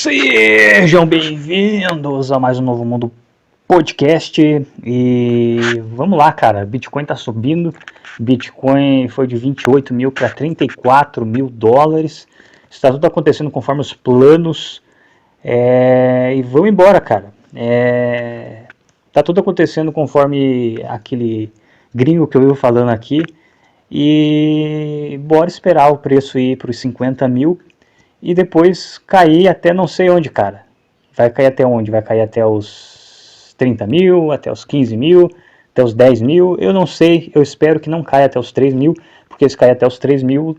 Sejam bem-vindos a mais um Novo Mundo Podcast. E vamos lá, cara. Bitcoin tá subindo. Bitcoin foi de 28 mil para 34 mil dólares. Está tudo acontecendo conforme os planos. E vamos embora, cara. Tá tudo acontecendo conforme aquele gringo que eu vivo falando aqui. E bora esperar o preço ir para os 50 mil. E depois cair até não sei onde, cara. Vai cair até onde? Vai cair até os 30 mil, até os 15 mil, até os 10 mil. Eu não sei, eu espero que não caia até os 3 mil, porque se cair até os 3 mil,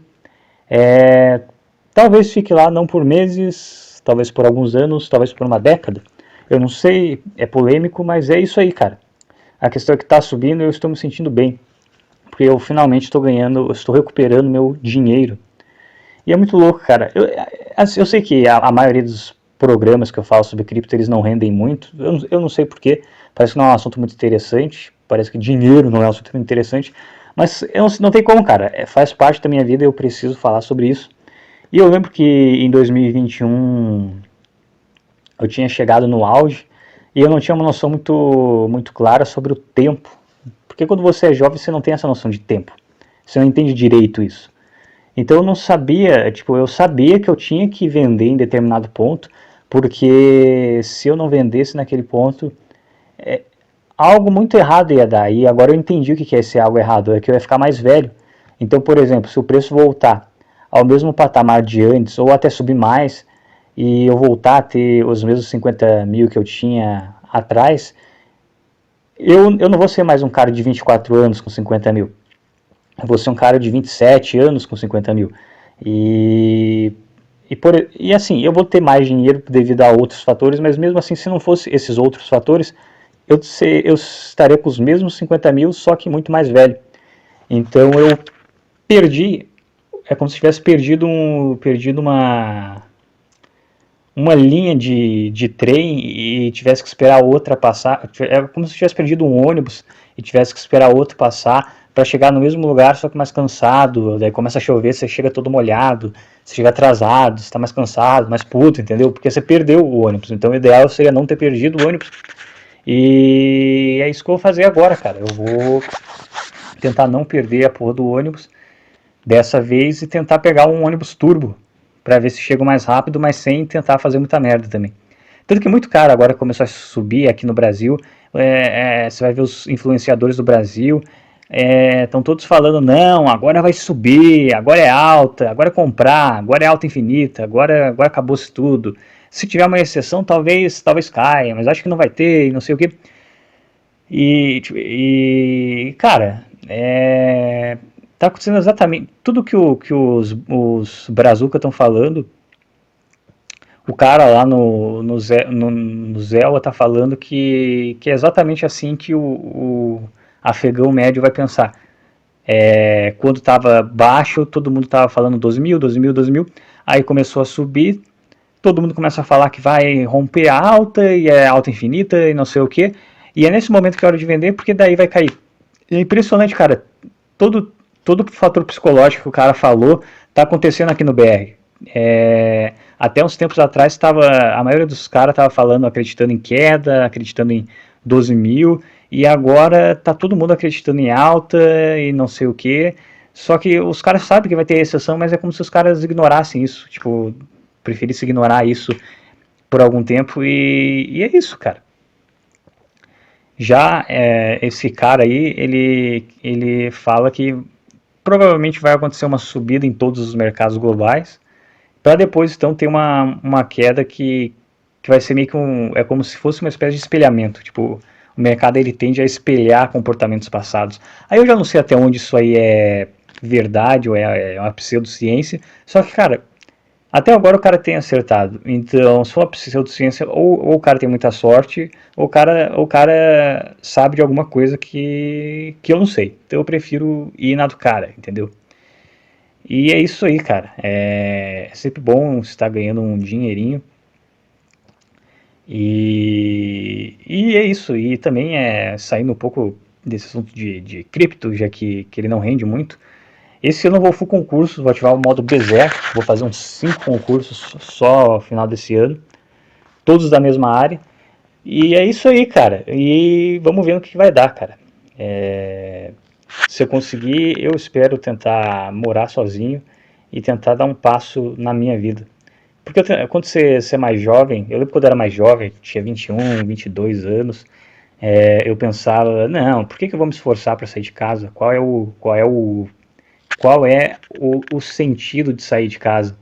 talvez fique lá não por meses, talvez por alguns anos, talvez por uma década. Eu não sei, é polêmico, mas é isso aí, cara. A questão é que está subindo e eu estou me sentindo bem, porque eu finalmente estou ganhando, eu estou recuperando meu dinheiro. E é muito louco, cara. Eu sei que a maioria dos programas que eu falo sobre cripto, eles não rendem muito. Eu não sei porquê. Parece que não é um assunto muito interessante. Parece que dinheiro não é um assunto muito interessante. Mas não tem como, cara. Faz parte da minha vida e eu preciso falar sobre isso. E eu lembro que em 2021 eu tinha chegado no auge e eu não tinha uma noção muito clara sobre o tempo. Porque quando você é jovem, você não tem essa noção de tempo. Você não entende direito isso. Então eu não sabia, eu sabia que eu tinha que vender em determinado ponto, porque se eu não vendesse naquele ponto, algo muito errado ia dar. E agora eu entendi o que é esse algo errado, é que eu ia ficar mais velho. Então, por exemplo, se o preço voltar ao mesmo patamar de antes, ou até subir mais, e eu voltar a ter os mesmos 50 mil que eu tinha atrás, eu não vou ser mais um cara de 24 anos com 50 mil. Eu vou ser um cara de 27 anos com 50 mil. E assim, eu vou ter mais dinheiro devido a outros fatores, mas mesmo assim, se não fosse esses outros fatores, eu estaria com os mesmos 50 mil, só que muito mais velho. Então eu perdi, é como se tivesse perdido uma linha de trem e tivesse que esperar outra passar. É como se tivesse perdido um ônibus e tivesse que esperar outro passar para chegar no mesmo lugar, só que mais cansado. Daí começa a chover, você chega todo molhado, você chega atrasado, você está mais cansado, mais puto, entendeu? Porque você perdeu o ônibus. Então o ideal seria não ter perdido o ônibus. E é isso que eu vou fazer agora, cara. Eu vou tentar não perder a porra do ônibus dessa vez e tentar pegar um ônibus turbo para ver se chego mais rápido, mas sem tentar fazer muita merda também. Tanto que muito cara agora começou a subir aqui no Brasil, você vai ver os influenciadores do Brasil, estão todos falando, não, agora vai subir, agora é alta, agora é comprar, agora é alta infinita, agora acabou-se tudo. Se tiver uma exceção, talvez caia, mas acho que não vai ter, e não sei o que. Cara, tá acontecendo exatamente tudo que os Brazuca estão falando. O cara lá no Zella tá falando que é exatamente assim que o afegão médio vai pensar. Quando estava baixo, todo mundo estava falando 12 mil, 12 mil, 12 mil. Aí começou a subir, todo mundo começa a falar que vai romper a alta, e é alta infinita, e não sei o que. E é nesse momento que é hora de vender, porque daí vai cair. É impressionante, cara. Todo fator psicológico que o cara falou tá acontecendo aqui no BR. Até uns tempos atrás a maioria dos caras estava falando, acreditando em queda, acreditando em 12 mil, e agora tá todo mundo acreditando em alta e não sei o que. Só que os caras sabem que vai ter exceção, mas é como se os caras ignorassem isso, preferissem ignorar isso por algum tempo, e é isso, cara. Já esse cara aí, ele fala que provavelmente vai acontecer uma subida em todos os mercados globais, para depois então ter uma queda que vai ser meio que é como se fosse uma espécie de espelhamento. Tipo, o mercado ele tende a espelhar comportamentos passados. Aí eu já não sei até onde isso aí é verdade ou é uma pseudociência, só que, cara, até agora o cara tem acertado. Então, se for uma pseudociência, ou o cara tem muita sorte, ou o cara sabe de alguma coisa que eu não sei. Então eu prefiro ir na do cara, entendeu? E é isso aí, cara. É sempre bom estar ganhando um dinheirinho. E é isso. E também saindo um pouco desse assunto de cripto, já que ele não rende muito. Esse ano eu vou full concurso, vou ativar o modo Berserk, vou fazer uns 5 concursos só no final desse ano. todos da mesma área. E é isso aí, cara. E vamos ver no que vai dar, cara. Se eu conseguir, eu espero tentar morar sozinho e tentar dar um passo na minha vida. Porque quando você é mais jovem, eu lembro quando eu era mais jovem, tinha 21, 22 anos, eu pensava, não, por que eu vou me esforçar para sair de casa? Qual é o sentido de sair de casa?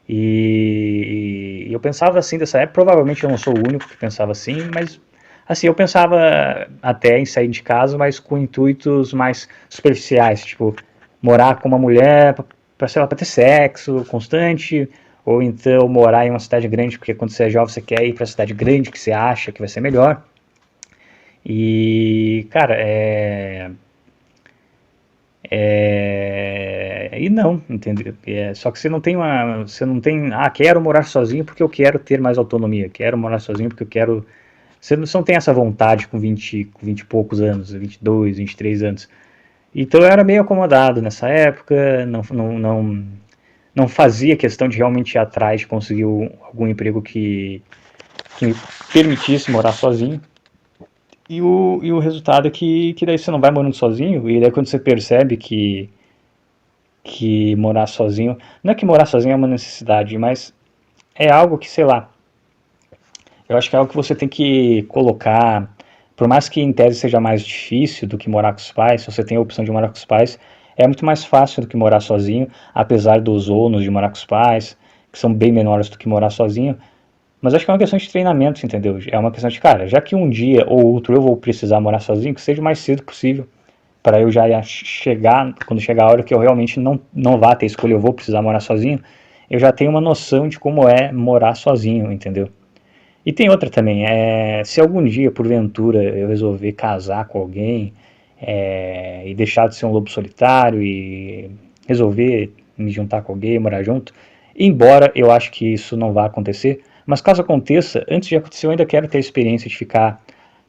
E eu pensava assim dessa época, provavelmente eu não sou o único que pensava assim, mas assim, eu pensava até em sair de casa, mas com intuitos mais superficiais, tipo, morar com uma mulher para sei lá, para ter sexo constante, ou então morar em uma cidade grande, porque quando você é jovem você quer ir para a cidade grande que você acha que vai ser melhor. E, cara, e não, entendeu? Só que você não tem, quero morar sozinho porque eu quero ter mais autonomia, quero morar sozinho porque eu quero, você não tem essa vontade com 20 e poucos anos, 22, 23 anos. Então eu era meio acomodado nessa época, não fazia questão de realmente ir atrás de conseguir algum emprego que me permitisse morar sozinho. E o resultado é que daí você não vai morando sozinho, e daí quando você percebe que morar sozinho, não é que morar sozinho é uma necessidade, mas é algo que, sei lá, eu acho que é algo que você tem que colocar, por mais que em tese seja mais difícil do que morar com os pais, se você tem a opção de morar com os pais, é muito mais fácil do que morar sozinho, apesar dos ônus de morar com os pais, que são bem menores do que morar sozinho, mas acho que é uma questão de treinamento, entendeu? É uma questão de, cara, já que um dia ou outro eu vou precisar morar sozinho, que seja o mais cedo possível, para eu já chegar, quando chegar a hora que eu realmente não vá ter escolha, eu vou precisar morar sozinho, eu já tenho uma noção de como é morar sozinho, entendeu? E tem outra também, se algum dia, porventura, eu resolver casar com alguém e deixar de ser um lobo solitário e resolver me juntar com alguém, morar junto, embora eu acho que isso não vá acontecer, mas caso aconteça, antes de acontecer eu ainda quero ter a experiência de ficar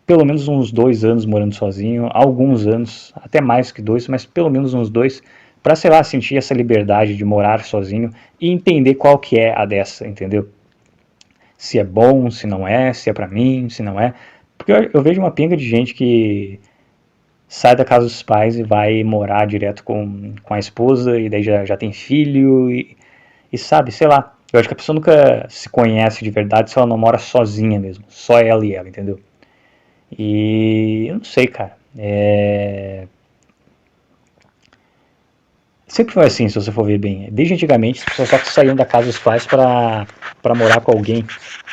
pelo menos uns 2 anos morando sozinho, alguns anos, até mais que 2, mas pelo menos uns 2, para, sei lá, sentir essa liberdade de morar sozinho e entender qual que é a dessa, entendeu? Se é bom, se não é, se é pra mim, se não é. Porque eu vejo uma pinga de gente que sai da casa dos pais e vai morar direto com a esposa e daí já tem filho e sabe, sei lá. Eu acho que a pessoa nunca se conhece de verdade se ela não mora sozinha mesmo. Só ela e ela, entendeu? E eu não sei, cara. Sempre foi assim, se você for ver bem. Desde antigamente, as pessoas só saíam da casa dos pais para morar com alguém.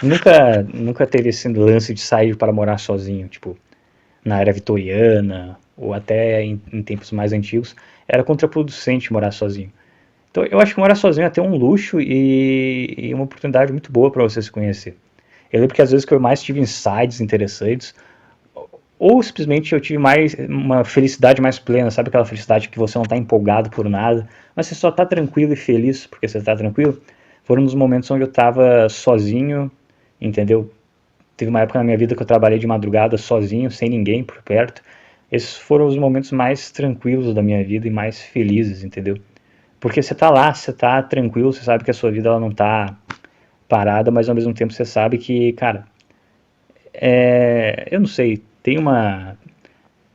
Nunca teve esse lance de sair para morar sozinho, tipo, na era vitoriana ou até em tempos mais antigos, era contraproducente morar sozinho. Então, eu acho que morar sozinho é até um luxo e uma oportunidade muito boa para você se conhecer. Eu lembro que às vezes que eu mais tive insights interessantes ou simplesmente eu tive uma felicidade mais plena, sabe aquela felicidade que você não está empolgado por nada, mas você só está tranquilo e feliz porque você está tranquilo? Foram nos momentos onde eu estava sozinho, entendeu? Teve uma época na minha vida que eu trabalhei de madrugada sozinho, sem ninguém por perto. Esses foram os momentos mais tranquilos da minha vida e mais felizes, entendeu? Porque você está lá, você está tranquilo, você sabe que a sua vida ela não está parada, mas ao mesmo tempo você sabe que, cara, eu não sei,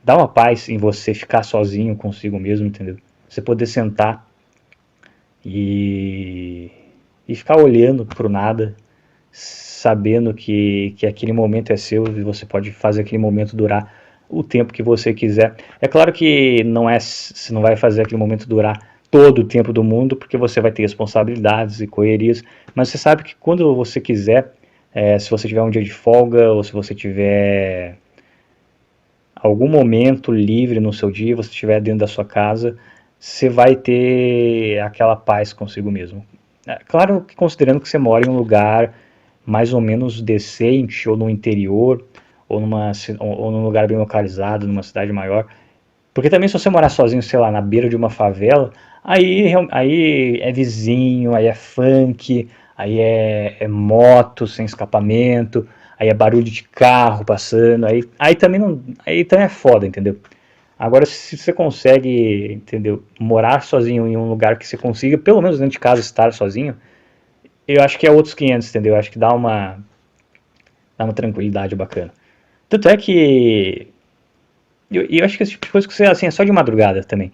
dá uma paz em você ficar sozinho consigo mesmo, entendeu? Você poder sentar e, e ficar olhando pro nada, sabendo que aquele momento é seu e você pode fazer aquele momento durar o tempo que você quiser. É claro que você não vai fazer aquele momento durar todo o tempo do mundo, porque você vai ter responsabilidades e correrias, mas você sabe que quando você quiser, se você tiver um dia de folga ou se você tiver algum momento livre no seu dia, você estiver dentro da sua casa, você vai ter aquela paz consigo mesmo. Claro que considerando que você mora em um lugar mais ou menos decente, ou no interior, ou num lugar bem localizado, numa cidade maior. Porque também se você morar sozinho, sei lá, na beira de uma favela, aí é vizinho, aí é funk, aí é moto sem escapamento, aí é barulho de carro passando, aí também não, aí também é foda, entendeu? Agora, se você consegue, entendeu, morar sozinho em um lugar que você consiga, pelo menos dentro de casa, estar sozinho, eu acho que é outros 500, entendeu? Eu acho que dá uma tranquilidade bacana. Tanto é que eu acho que esse tipo de coisa que você, assim, é só de madrugada também.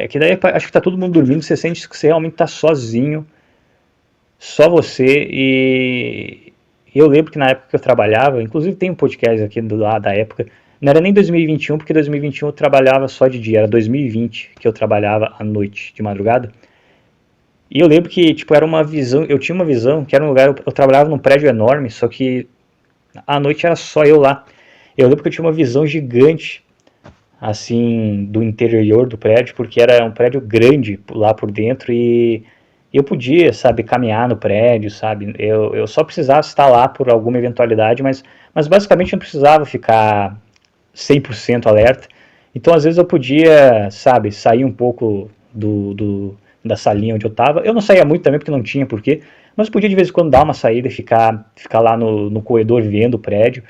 Que daí acho que tá todo mundo dormindo, você sente que você realmente tá sozinho, só você. E eu lembro que na época que eu trabalhava, inclusive tem um podcast aqui do lado da época, não era nem 2021, porque 2021 eu trabalhava só de dia, era 2020 que eu trabalhava à noite, de madrugada. E eu lembro que, tipo, era uma visão, eu tinha uma visão que era um lugar, eu trabalhava num prédio enorme, só que à noite era só eu lá. Eu lembro que eu tinha uma visão gigante, assim, do interior do prédio, porque era um prédio grande lá por dentro e eu podia, sabe, caminhar no prédio, sabe, eu só precisava estar lá por alguma eventualidade, mas basicamente não precisava ficar 100% alerta. Então, às vezes eu podia, sabe, sair um pouco da salinha onde eu estava. Eu não saía muito também porque não tinha porquê, mas podia de vez em quando dar uma saída e ficar lá no corredor vendo o prédio.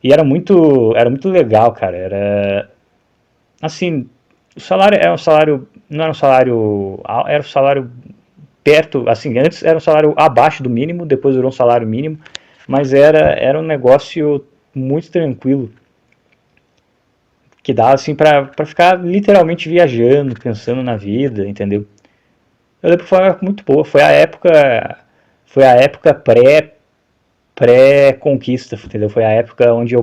E era muito legal, cara. Era assim, o salário era um salário, não era um salário, era um salário perto, assim, antes era um salário abaixo do mínimo, depois virou um salário mínimo, mas era um negócio muito tranquilo, que dá assim pra ficar literalmente viajando, pensando na vida, entendeu? Eu lembro que foi uma época muito boa, foi a época pré-conquista, entendeu? Foi a época onde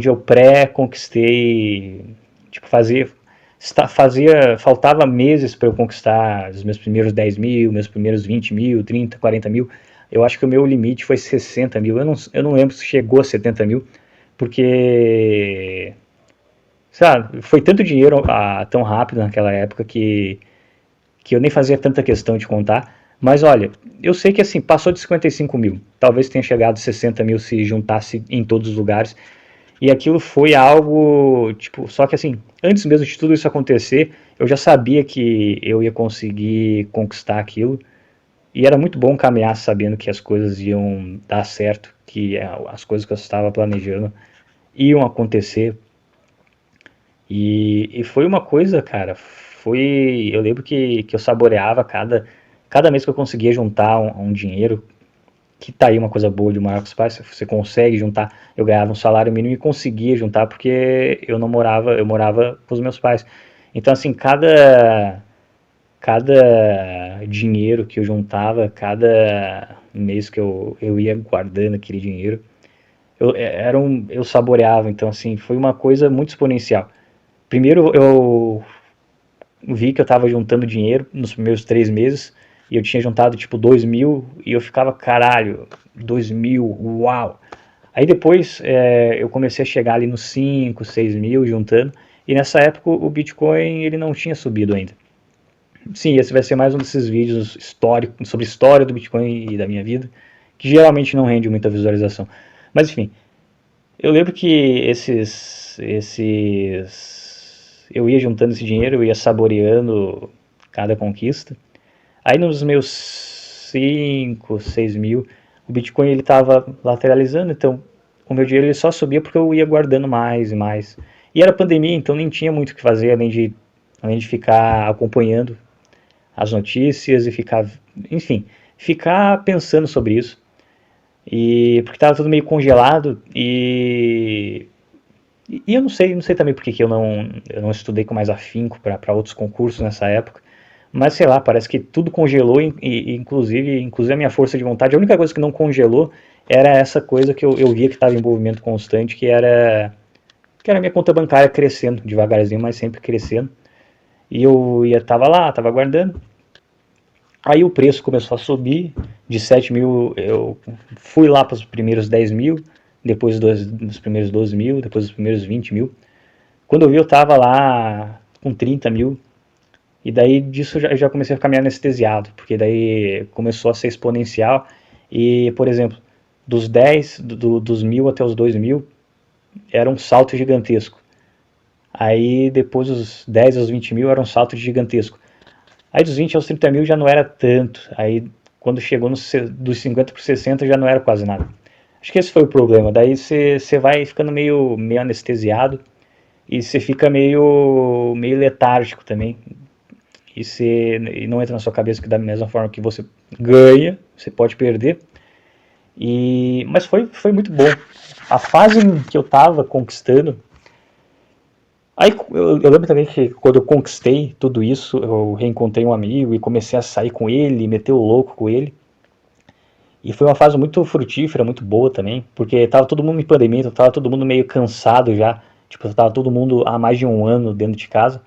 eu pré-conquistei, tipo, faltava meses para eu conquistar os meus primeiros 10 mil, meus primeiros 20 mil, 30, 40 mil. Eu acho que o meu limite foi 60 mil, eu não lembro se chegou a 70 mil, porque, sabe, foi tanto dinheiro tão rápido naquela época que eu nem fazia tanta questão de contar. Mas olha, eu sei que assim, passou de 55 mil. Talvez tenha chegado a 60 mil se juntasse em todos os lugares. E aquilo foi algo, tipo, só que assim, antes mesmo de tudo isso acontecer, eu já sabia que eu ia conseguir conquistar aquilo. E era muito bom caminhar sabendo que as coisas iam dar certo, que as coisas que eu estava planejando iam acontecer. E foi uma coisa, cara, eu lembro que eu saboreava cada mês que eu conseguia juntar um dinheiro, que tá aí uma coisa boa de morar com os pais, você consegue juntar, eu ganhava um salário mínimo e conseguia juntar porque eu morava com os meus pais. Então assim, cada dinheiro que eu juntava, cada mês que eu ia guardando aquele dinheiro, eu saboreava, então assim, foi uma coisa muito exponencial. Primeiro eu vi que eu estava juntando dinheiro nos primeiros 3 meses e eu tinha juntado tipo 2 mil e eu ficava, caralho, 2 mil, uau! Aí depois eu comecei a chegar ali nos 5, 6 mil juntando e nessa época o Bitcoin ele não tinha subido ainda. Sim, esse vai ser mais um desses vídeos históricos sobre a história do Bitcoin e da minha vida, que geralmente não rende muita visualização. Mas enfim, eu lembro que eu ia juntando esse dinheiro, eu ia saboreando cada conquista. Aí nos meus 5, 6 mil, o Bitcoin ele estava lateralizando, então o meu dinheiro ele só subia porque eu ia guardando mais e mais. E era pandemia, então nem tinha muito o que fazer além de ficar acompanhando as notícias e enfim, ficar pensando sobre isso. E porque estava tudo meio congelado e não sei também porque que eu não estudei com mais afinco para outros concursos nessa época. Mas sei lá, parece que tudo congelou, inclusive a minha força de vontade. A única coisa que não congelou era essa coisa que eu via que estava em movimento constante, que era a minha conta bancária crescendo, devagarzinho, mas sempre crescendo. E eu tava lá, tava guardando. Aí o preço começou a subir, de 7 mil eu fui lá para os primeiros 10 mil, depois dos primeiros 12 mil, depois dos primeiros 20 mil. Quando eu vi eu tava lá com 30 mil, e daí disso eu já comecei a ficar meio anestesiado, porque daí começou a ser exponencial, e por exemplo, dos mil até os 2 mil, era um salto gigantesco. Aí depois dos 10 aos 20 mil era um salto gigantesco. Aí dos 20 aos 30 mil já não era tanto. Aí quando chegou dos 50 para 60 já não era quase nada. Acho que esse foi o problema. Daí você vai ficando meio anestesiado e você fica meio letárgico também. e não entra na sua cabeça que da mesma forma que você ganha, você pode perder. Mas foi muito bom. A fase em que eu tava conquistando. Aí eu lembro também que quando eu conquistei tudo isso, eu reencontrei um amigo e comecei a sair com ele, meter o louco com ele. E foi uma fase muito frutífera, muito boa também, porque tava todo mundo em pandemia, então tava todo mundo meio cansado já. Tipo, tava todo mundo há mais de um ano dentro de casa,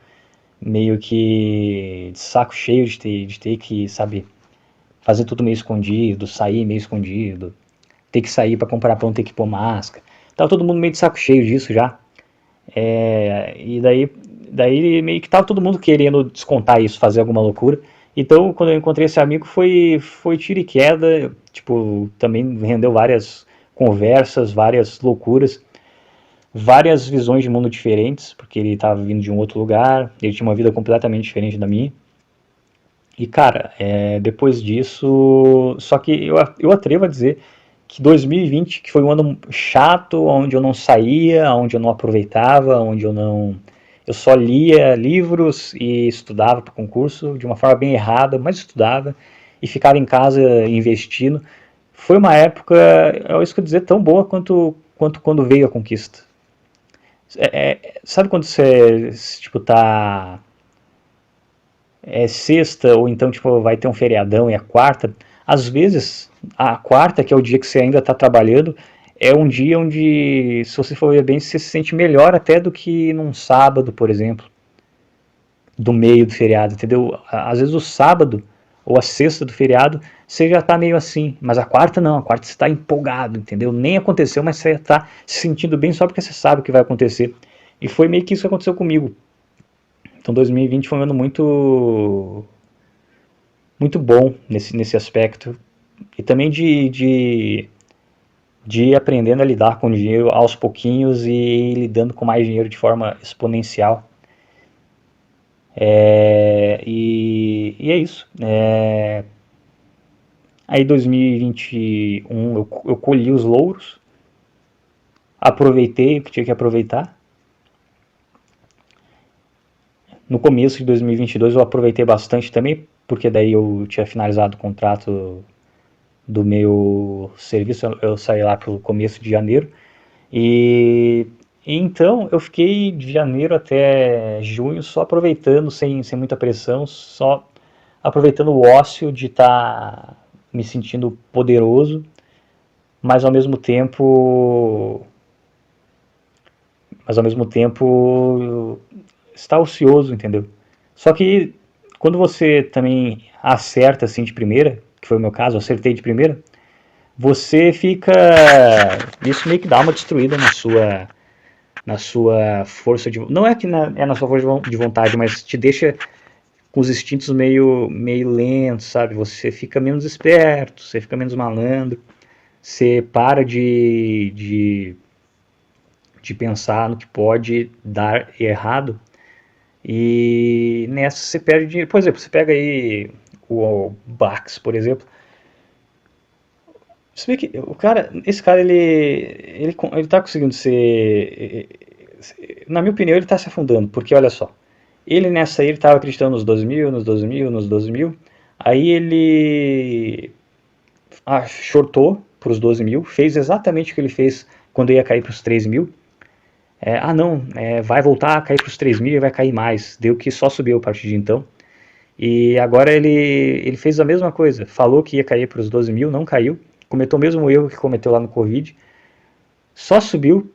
meio que de saco cheio de ter que, sabe, fazer tudo meio escondido, sair meio escondido, ter que sair para comprar pão, ter que pôr máscara. Tava todo mundo meio de saco cheio disso já. E daí meio que tava todo mundo querendo descontar isso, fazer alguma loucura. Então, quando eu encontrei esse amigo, foi tiro e queda. Tipo, também rendeu várias conversas, várias loucuras, várias visões de mundo diferentes, porque ele estava vindo de um outro lugar, ele tinha uma vida completamente diferente da minha. E, cara, depois disso. Só que eu atrevo a dizer que 2020, que foi um ano chato, onde eu não saía, onde eu não aproveitava, onde eu não. Eu só lia livros e estudava para o concurso de uma forma bem errada, mas estudava e ficava em casa investindo. Foi uma época, é isso que eu dizer, tão boa quanto quando veio a conquista. Sabe quando você tipo, tá sexta, ou então tipo, vai ter um feriadão e a quarta, às vezes a quarta, que é o dia que você ainda está trabalhando, é um dia onde, se você for ver bem, você se sente melhor até do que num sábado, por exemplo, do meio do feriado, entendeu? Às vezes o sábado ou a sexta do feriado você já está meio assim, mas a quarta não, a quarta você está empolgado, entendeu? Nem aconteceu, mas você está se sentindo bem só porque você sabe o que vai acontecer. E foi meio que isso que aconteceu comigo. Então 2020 foi um ano muito bom nesse aspecto. E também de ir aprendendo a lidar com o dinheiro aos pouquinhos e ir lidando com mais dinheiro de forma exponencial. E é isso. Aí 2021 eu colhi os louros, aproveitei o que tinha que aproveitar. No começo de 2022 eu aproveitei bastante também, porque daí eu tinha finalizado o contrato do meu serviço, eu saí lá pelo começo de janeiro. E então eu fiquei de janeiro até junho só aproveitando, sem muita pressão, só aproveitando o ócio de estar me sentindo poderoso, mas ao mesmo tempo está ocioso, entendeu? Só que quando você também acerta assim de primeira, que foi o meu caso, eu acertei de primeira, você fica. Isso meio que dá uma destruída na sua força de. Não é que é na sua força de vontade, mas te deixa com os instintos meio lentos, sabe? Você fica menos esperto, você fica menos malandro, você para de pensar no que pode dar errado e nessa você perde dinheiro. Por exemplo, você pega aí o Bax, por exemplo. Você vê que esse cara, ele tá conseguindo ser. Na minha opinião, ele tá se afundando, porque olha só. Ele nessa aí, ele tava acreditando nos 12 mil, nos 12 mil, nos 12 mil. Aí ele shortou pros 12 mil, fez exatamente o que ele fez quando ia cair pros 13 mil. Não, vai voltar a cair pros 3 mil e vai cair mais. Deu que só subiu a partir de então. E agora ele fez a mesma coisa. Falou que ia cair para os 12 mil, não caiu. Cometeu o mesmo erro que cometeu lá no Covid. Só subiu.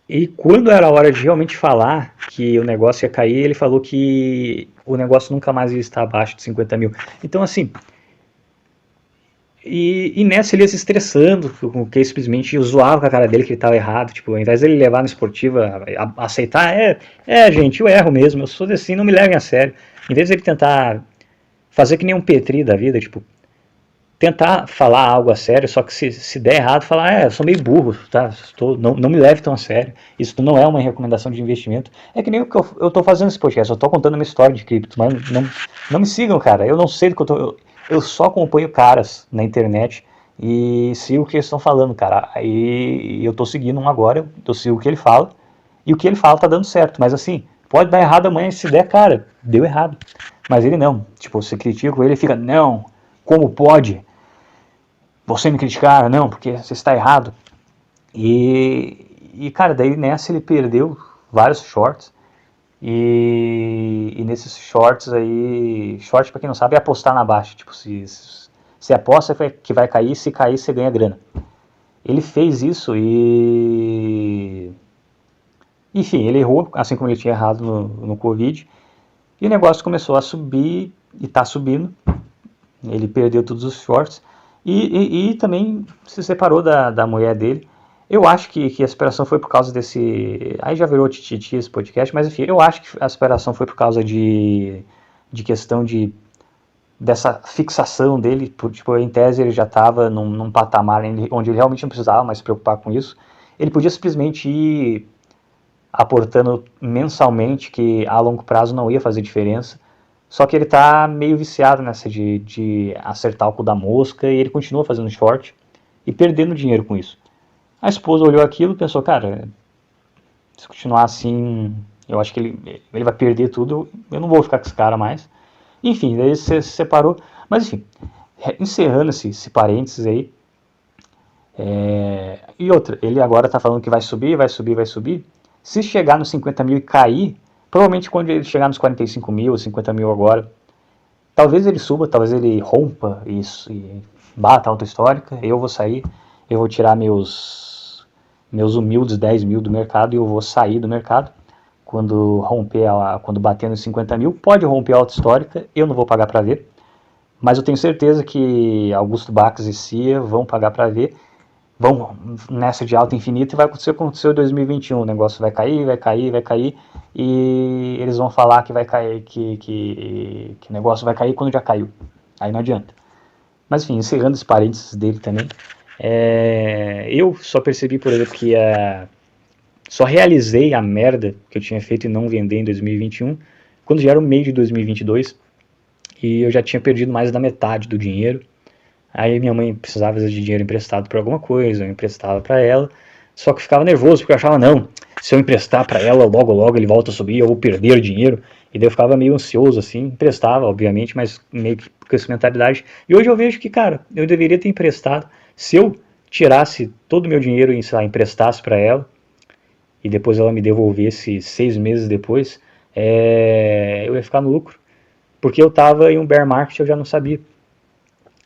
E quando era a hora de realmente falar que o negócio ia cair, ele falou que o negócio nunca mais ia estar abaixo de 50 mil. Então, assim. E nessa ele ia se estressando, porque simplesmente zoava com a cara dele que ele estava errado. Tipo, ao invés dele levar na esportiva, aceitar, gente, eu erro mesmo, eu sou assim, não me levem a sério. Em vez de ele tentar fazer que nem um Petri da vida, tipo, tentar falar algo a sério, só que se der errado, falar, eu sou meio burro, tá? Não me leve tão a sério. Isso não é uma recomendação de investimento. É que nem o que eu tô fazendo esse podcast, eu tô contando uma história de cripto, mas não me sigam, cara. Eu não sei do que eu só acompanho caras na internet e sigo o que eles estão falando, cara. Aí eu tô seguindo um agora, eu sigo o que ele fala, e o que ele fala tá dando certo, mas assim, Pode dar errado amanhã, se der, cara, deu errado. Mas ele não. Tipo, você critica ele fica, não, como pode? Você me criticar? Não, porque você está errado. Cara, daí nessa ele perdeu vários shorts. E nesses shorts aí, short pra quem não sabe é apostar na baixa. Tipo, se aposta que vai cair, se cair você ganha grana. Ele fez isso e... Enfim, ele errou, assim como ele tinha errado no Covid. E o negócio começou a subir e tá subindo. Ele perdeu todos os shorts. E também se separou da mulher dele. Eu acho que a separação foi por causa desse... Aí já virou tititi esse podcast, mas enfim, eu acho que a separação foi por causa de questão dessa fixação dele. Tipo, em tese ele já estava num patamar onde ele realmente não precisava mais se preocupar com isso. Ele podia simplesmente ir aportando mensalmente, que a longo prazo não ia fazer diferença. Só que ele tá meio viciado nessa de acertar o cu da mosca e ele continua fazendo short e perdendo dinheiro com isso. A esposa olhou aquilo e pensou, cara, se continuar assim, eu acho que ele vai perder tudo, eu não vou ficar com esse cara mais. Enfim, daí se separou. Mas enfim, encerrando esse parênteses aí. E outra, ele agora tá falando que vai subir, vai subir, vai subir. Se chegar nos 50 mil e cair, provavelmente quando ele chegar nos 45 mil, 50 mil agora, talvez ele suba, talvez ele rompa isso e bata a alta histórica, eu vou sair, eu vou tirar meus humildes 10 mil do mercado e eu vou sair do mercado. Quando bater nos 50 mil, pode romper a alta histórica, eu não vou pagar para ver, mas eu tenho certeza que Augusto Bax e Cia vão pagar para ver, vão nessa de alta infinita e vai acontecer o que aconteceu em 2021, o negócio vai cair, vai cair, vai cair, e eles vão falar que vai cair, que o negócio vai cair quando já caiu, aí não adianta. Mas enfim, encerrando os parênteses dele também, eu só percebi, por exemplo, que só realizei a merda que eu tinha feito em não vender em 2021, quando já era o meio de 2022, e eu já tinha perdido mais da metade do dinheiro. Aí minha mãe precisava de dinheiro emprestado para alguma coisa, eu emprestava para ela, só que eu ficava nervoso, porque eu achava, não, se eu emprestar para ela, logo logo ele volta a subir, eu vou perder dinheiro, e daí eu ficava meio ansioso assim, emprestava, obviamente, mas meio que com essa mentalidade. E hoje eu vejo que, cara, eu deveria ter emprestado, se eu tirasse todo o meu dinheiro e, sei lá, emprestasse para ela, e depois ela me devolvesse 6 meses depois, eu ia ficar no lucro, porque eu estava em um bear market, eu já não sabia.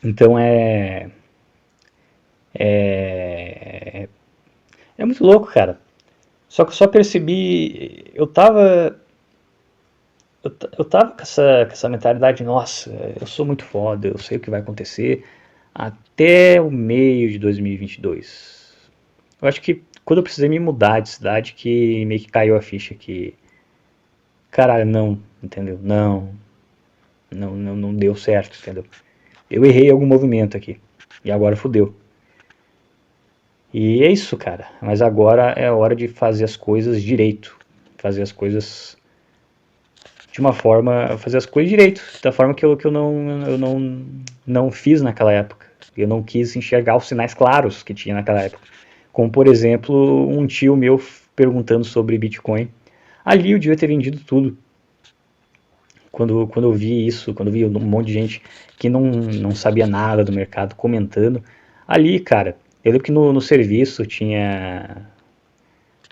Então é muito louco, cara. Só que eu só percebi, eu tava com essa mentalidade, nossa, eu sou muito foda, eu sei o que vai acontecer até o meio de 2022. Eu acho que quando eu precisei me mudar de cidade, que meio que caiu a ficha que, caralho, não, entendeu? Não deu certo, entendeu? Eu errei algum movimento aqui, e agora fudeu. E é isso, cara. Mas agora é a hora de fazer as coisas direito. Fazer as coisas de uma forma. Fazer as coisas direito. Da forma que eu não fiz naquela época. Eu não quis enxergar os sinais claros que tinha naquela época. Como, por exemplo, um tio meu perguntando sobre Bitcoin. Ali eu devia ter vendido tudo. Quando eu vi isso, quando eu vi um monte de gente que não sabia nada do mercado comentando. Ali, cara, eu lembro que no serviço tinha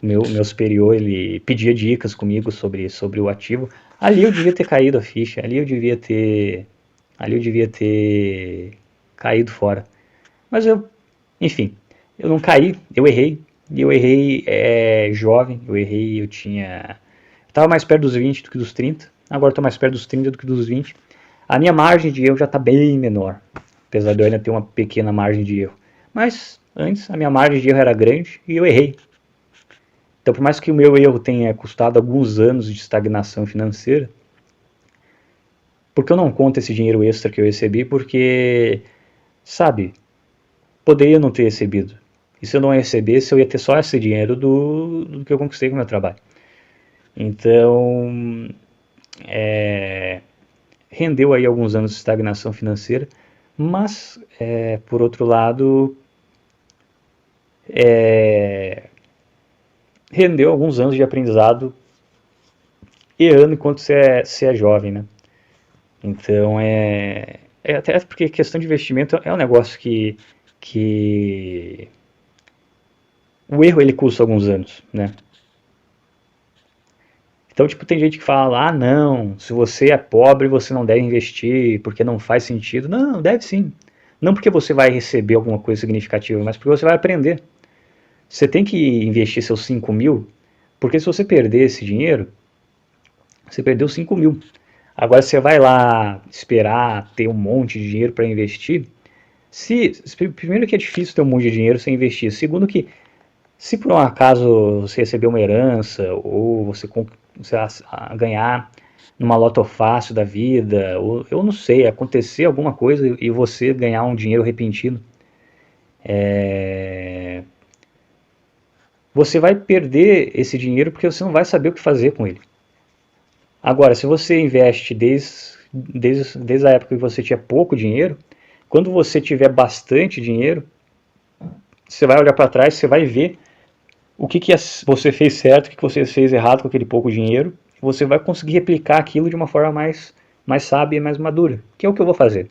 meu superior, ele pedia dicas comigo sobre o ativo. Ali eu devia ter caído a ficha, ali eu devia ter caído fora. Mas enfim, eu não caí, eu errei. E eu errei jovem, eu tinha... Eu tava mais perto dos 20 do que dos 30, agora estou mais perto dos 30 do que dos 20. A minha margem de erro já está bem menor, apesar de eu ainda ter uma pequena margem de erro. Mas antes a minha margem de erro era grande e eu errei. Então, por mais que o meu erro tenha custado alguns anos de estagnação financeira, porque eu não conto esse dinheiro extra que eu recebi, porque, sabe, poderia não ter recebido. E se eu não recebesse, eu ia ter só esse dinheiro do que eu conquistei com o meu trabalho. Então, rendeu aí alguns anos de estagnação financeira, mas, por outro lado, rendeu alguns anos de aprendizado errando enquanto você é jovem, né? Então até porque questão de investimento é um negócio que o erro ele custa alguns anos, né? Então, tipo, tem gente que fala, ah, não, se você é pobre, você não deve investir, porque não faz sentido. Não, deve sim. Não porque você vai receber alguma coisa significativa, mas porque você vai aprender. Você tem que investir seus 5 mil, porque se você perder esse dinheiro, você perdeu 5 mil. Agora você vai lá esperar ter um monte de dinheiro para investir. Primeiro que é difícil ter um monte de dinheiro sem investir. Segundo que, se por um acaso você receber uma herança, ou você ganhar numa loto fácil da vida, ou eu não sei, acontecer alguma coisa e você ganhar um dinheiro repentino, você vai perder esse dinheiro porque você não vai saber o que fazer com ele. Agora, se você investe desde a época que você tinha pouco dinheiro, quando você tiver bastante dinheiro, você vai olhar para trás, você vai ver o que você fez certo, o que você fez errado com aquele pouco dinheiro, e você vai conseguir replicar aquilo de uma forma mais sábia e mais madura, que é o que eu vou fazer.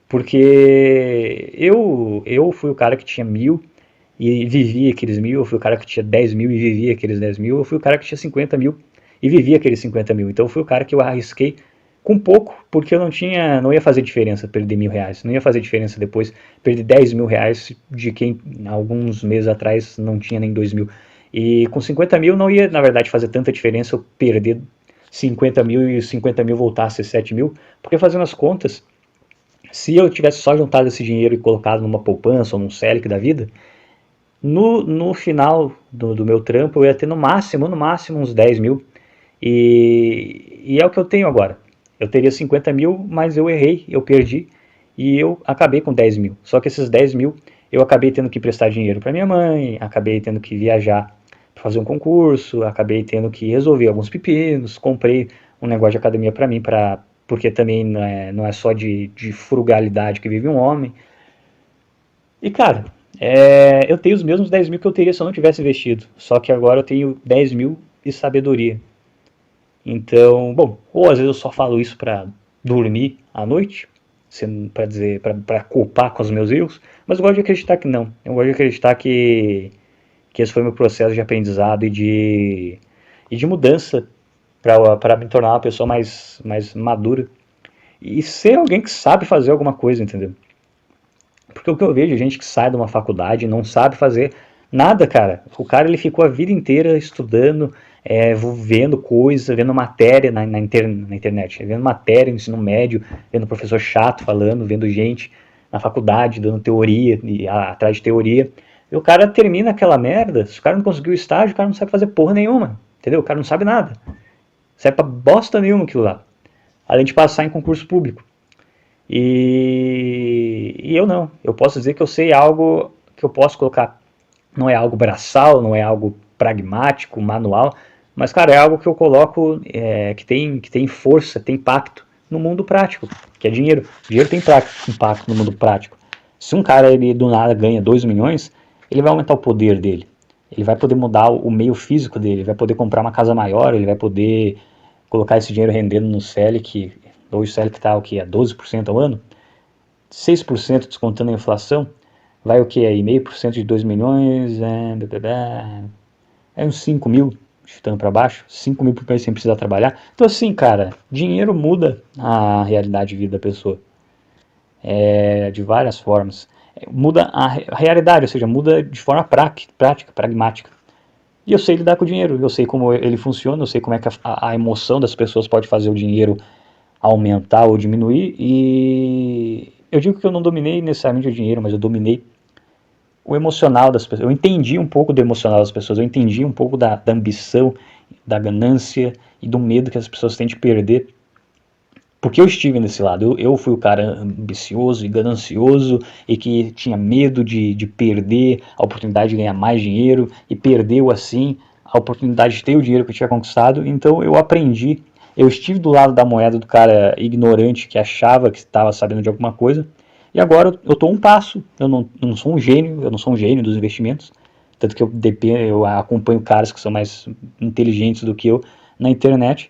Porque eu fui o cara que tinha 1.000 e vivia aqueles 1.000, eu fui o cara que tinha 10 mil e vivia aqueles 10 mil, eu fui o cara que tinha 50 mil e vivia aqueles 50 mil. Então eu fui o cara que eu arrisquei com pouco, porque eu não ia fazer diferença perder R$ 1.000, não ia fazer diferença depois perder R$ 10.000 de quem alguns meses atrás não tinha nem 2 mil. E com 50 mil não ia, na verdade, fazer tanta diferença eu perder 50 mil e 50 mil voltar a ser 7 mil, porque fazendo as contas, se eu tivesse só juntado esse dinheiro e colocado numa poupança ou num Selic da vida, no final do meu trampo eu ia ter no máximo uns 10 mil. E é o que eu tenho agora. Eu teria 50 mil, mas eu errei, eu perdi e eu acabei com 10 mil. Só que esses 10 mil eu acabei tendo que prestar dinheiro para minha mãe, acabei tendo que viajar para fazer um concurso, acabei tendo que resolver alguns pepinos, comprei um negócio de academia para mim, porque também não é só de frugalidade que vive um homem. E cara, eu tenho os mesmos 10 mil que eu teria se eu não tivesse investido, só que agora eu tenho 10 mil e sabedoria. Então, bom, ou às vezes eu só falo isso para dormir à noite, para dizer, para culpar com os meus erros, mas eu gosto de acreditar que não. Eu gosto de acreditar que esse foi meu processo de aprendizado e de mudança para me tornar uma pessoa mais madura e ser alguém que sabe fazer alguma coisa, entendeu? Porque o que eu vejo é gente que sai de uma faculdade e não sabe fazer nada, cara. O cara ele ficou a vida inteira estudando, vendo coisa, vendo matéria na internet, vendo matéria no ensino médio, vendo professor chato falando, vendo gente na faculdade dando teoria, atrás de teoria. E o cara termina aquela merda, se o cara não conseguiu estágio, o cara não sabe fazer porra nenhuma, entendeu? O cara não sabe nada. Não serve pra bosta nenhuma aquilo lá. Além de passar em concurso público. E eu não. Eu posso dizer que eu sei algo que eu posso colocar. Não é algo braçal, não é algo pragmático, manual, mas, cara, é algo que eu coloco que tem força, tem impacto no mundo prático, que é dinheiro. Dinheiro tem impacto no mundo prático. Se um cara ele do nada ganha 2 milhões, ele vai aumentar o poder dele. Ele vai poder mudar o meio físico dele, ele vai poder comprar uma casa maior, ele vai poder colocar esse dinheiro rendendo no Selic. Hoje o Selic está o que? A 12% ao ano? 6% descontando a inflação, vai o que aí? 0,5% de 2 milhões, uns 5 mil, chutando para baixo, 5 mil por mês sem precisar trabalhar. Então assim, cara, dinheiro muda a realidade de vida da pessoa. De várias formas. Muda a realidade, ou seja, muda de forma prática, pragmática. E eu sei lidar com o dinheiro, eu sei como ele funciona, eu sei como é que a emoção das pessoas pode fazer o dinheiro aumentar ou diminuir, e eu digo que eu não dominei necessariamente o dinheiro, mas eu dominei o emocional das pessoas. Eu entendi um pouco do emocional das pessoas, eu entendi um pouco da ambição, da ganância e do medo que as pessoas têm de perder, porque eu estive nesse lado. Eu fui o cara ambicioso e ganancioso e que tinha medo de perder a oportunidade de ganhar mais dinheiro, e perdeu assim a oportunidade de ter o dinheiro que eu tinha conquistado. Então eu aprendi. Eu estive do lado da moeda do cara ignorante que achava que estava sabendo de alguma coisa, e agora eu estou um passo. Eu não sou um gênio, eu não sou um gênio dos investimentos, tanto que eu acompanho caras que são mais inteligentes do que eu na internet,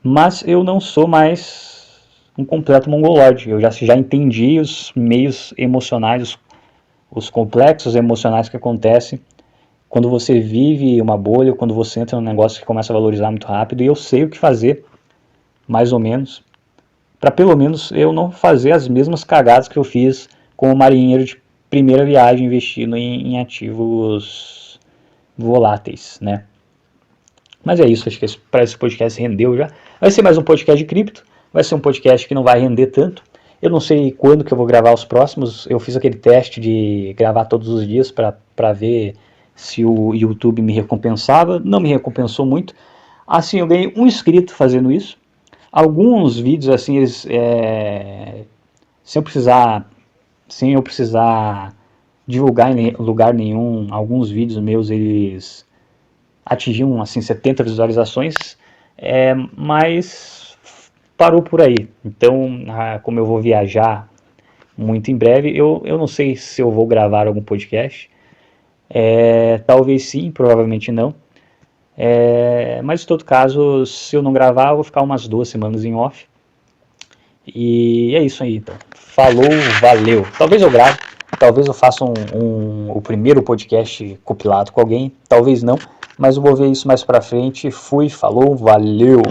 Mas eu não sou mais um completo mongoloide. Eu já entendi os meios emocionais, os complexos emocionais que acontecem quando você vive uma bolha, quando você entra num negócio que começa a valorizar muito rápido, e eu sei o que fazer, mais ou menos, para pelo menos eu não fazer as mesmas cagadas que eu fiz como marinheiro de primeira viagem investindo em ativos voláteis, né? Mas é isso, acho que para esse podcast rendeu já. Vai ser mais um podcast de cripto, vai ser um podcast que não vai render tanto. Eu não sei quando que eu vou gravar os próximos, eu fiz aquele teste de gravar todos os dias para ver se o YouTube me recompensava, não me recompensou muito. Assim, eu ganhei um inscrito fazendo isso. Alguns vídeos, assim, eles, sem eu precisar divulgar em lugar nenhum, alguns vídeos meus, eles atingiam assim 70 visualizações, mas parou por aí. Então, como eu vou viajar muito em breve, eu não sei se eu vou gravar algum podcast. Talvez sim, provavelmente não. Mas em todo caso, se eu não gravar, eu vou ficar umas 2 semanas em off. E é isso aí, então. Falou, valeu. Talvez eu grave, talvez eu faça o primeiro podcast compilado com alguém, talvez não, mas eu vou ver isso mais pra frente. Fui, falou, valeu.